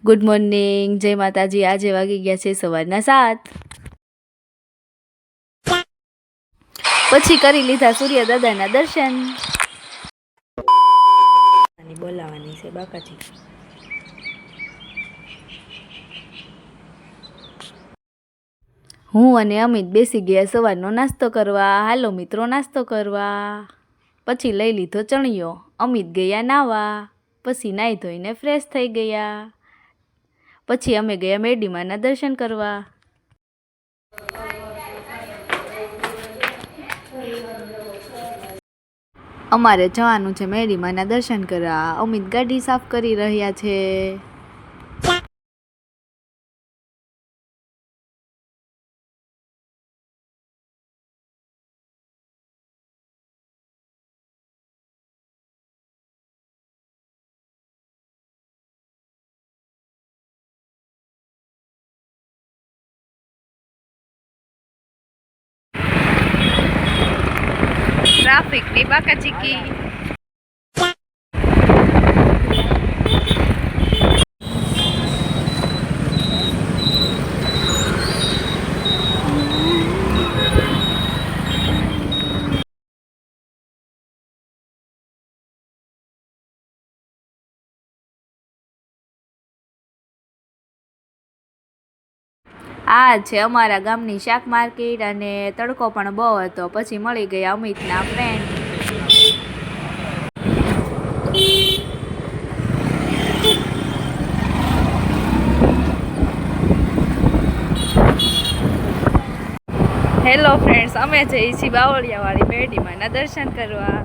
Good morning, જય માતાજી। આજે વાગી ગયા છે સવારના 7। પછી કરી લીધા સૂર્ય દાદાના દર્શન। બોલાવાની છે બાકાજી। હું અને અમિત બેસી ગયા સવારનો નાસ્તો કરવા। હાલો મિત્રો નાસ્તો કરવા। પછી લઈ લીધો ચણિયો। અમિત ગયા નાવા। પછી નાહી ધોઈને ફ્રેશ થઈ ગયા। પછી અમે ગયા મેરડીમાના દર્શન કરવા। અમારે જવાનું છે મેરડીમાના દર્શન કરવા। અમિત ગાડી સાફ કરી રહ્યા છે। ટ્રાફિકની બાકાચીકી। આ છે અમારા ગામની શાક માર્કેટ અને તડકો પણ બહુ હતો। પછી મળી ગયા અમિતના ફ્રેન્ડ। હેલો ફ્રેન્ડ્સ, અમે જઈએ છીએ બાવળિયાવાળી મેરડીમાના દર્શન કરવા।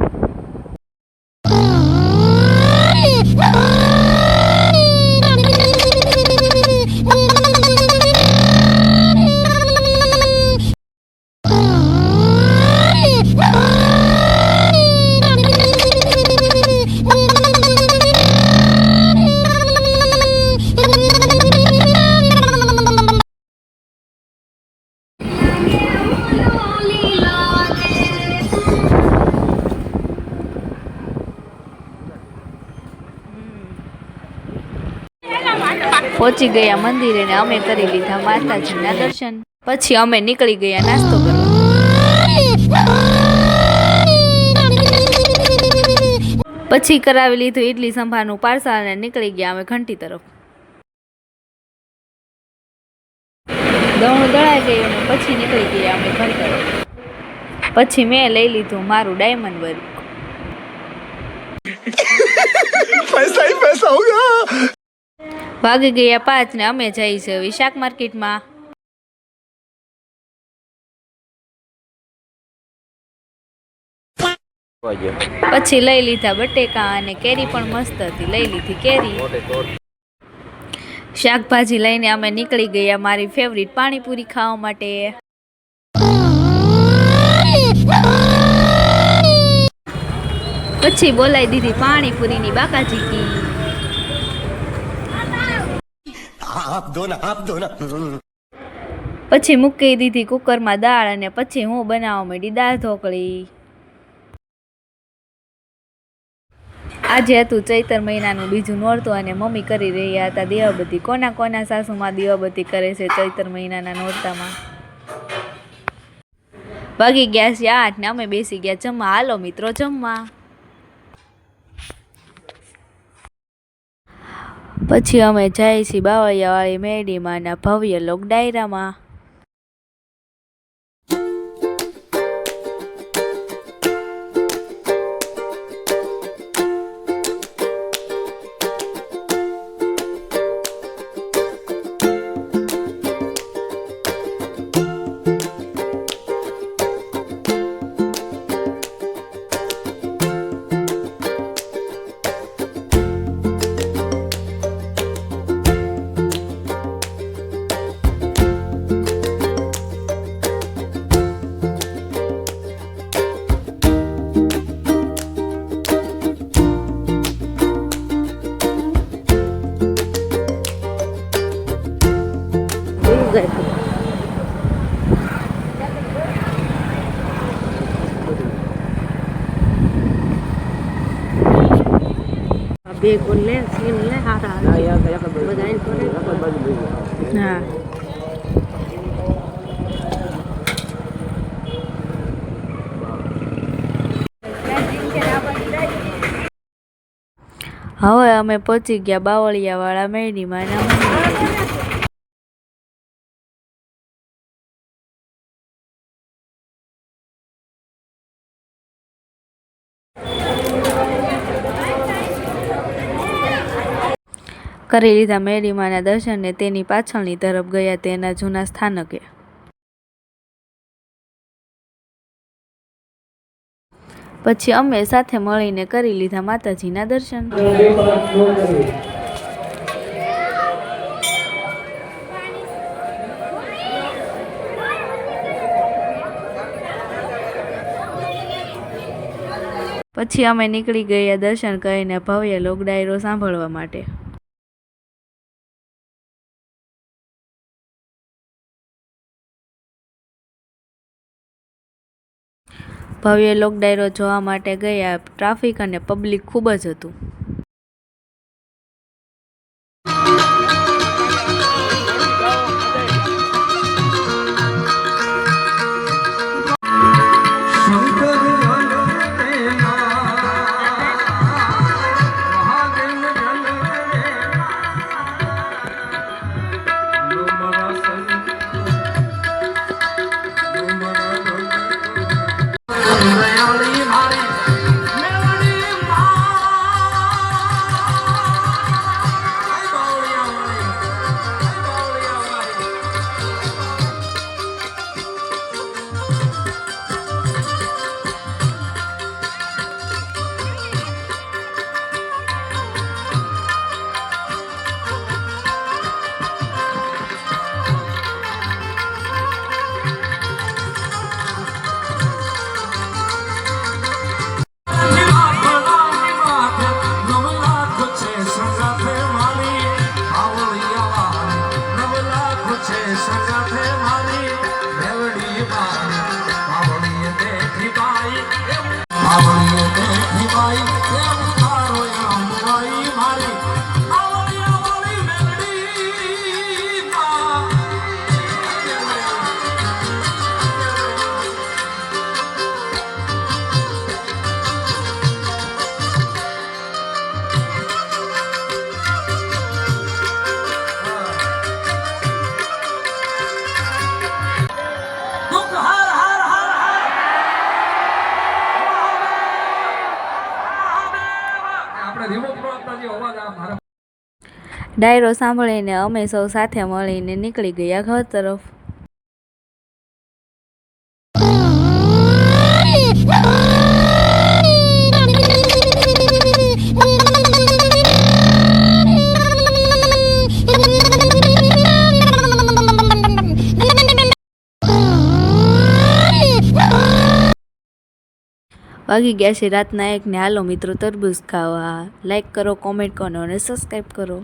પહોંચી ગયા મંદિરે ને અમે કરી લીધા માતાજીના દર્શન। પછી અમે નીકળી ગયા નાસ્તો કરવા। પછી કરાવી લીધું ઇડલી સંભારનું પાર્સલ અને નીકળી ગયા અમે ઘંટી તરફ। દણું દળાઈ ગયું ને પછી નીકળી ગયા અમે ઘર તરફ। પછી મેં લઈ લીધું મારું ડાયમંડ વર્ક। પૈસા ही पैसा होगा। ભાગી ગયા 5 ને અમે જઈ છે શાક માર્કેટમાં। પછી લઈ લીધા બટેકા અને કેરી પણ મસ્ત હતી, લઈ લીધી કેરી। શાકભાજી લઈને અમે નીકળી ગયા મારી ફેવરિટ પાણીપુરી ખાવા માટે। પછી બોલાવી દીધી પાણીપુરીની બાકાચીકી। પછી મૂકી દીધી કુકરમાં દાળ અને પછી હું બનાવવા માંડી દાળ ઢોકળી। આજે હતું ચૈતર મહિનાનું બીજું નોરતું અને મમ્મી કરી રહ્યા હતા દીવાબત્તી। કોના કોના સાસુમાં દીવાબત્તી કરે છે ચૈતર મહિનાના નોરતામાં? વાગી ગયા છે 8 ને અમે બેસી ગયા જમવા। હાલો મિત્રો જમવા। પછી અમે જઈએ છીએ બાવળિયાવાળી મેરડીમાના ભવ્ય લોક ડાયરામાં। બે કોલ લે સીન લે હારા બધા એમ કરે હા હવે અમે પહોંચી ગયા બાવળિયાવાળા મેડીમાં કરી લીધા મેરીમાના દર્શનને તેની પાછળની તરફ ગયા તેના જૂના સ્થાનકે. પછી અમે સાથે મળીને કરી લીધા માતાજીના દર્શન. પછી અમે નીકળી ગયા દર્શન કરીને ભવ્ય લોક ડાયરો સાંભળવા માટે. ભવ્ય લોક ડાયરો જોવા માટે ગયા. ટ્રાફિક અને પબ્લિક ખૂબ જ હતું. ડાયરો સાંભળીને અમે સૌ સાથે મળીને નીકળી ગયા ઘર તરફ. વાગી ગયા છે રાતના 1 ને. હાલો મિત્રો તરબૂચ ખાવા. લાઈક કરો, કોમેન્ટ કરો અને સબસ્ક્રાઈબ કરો.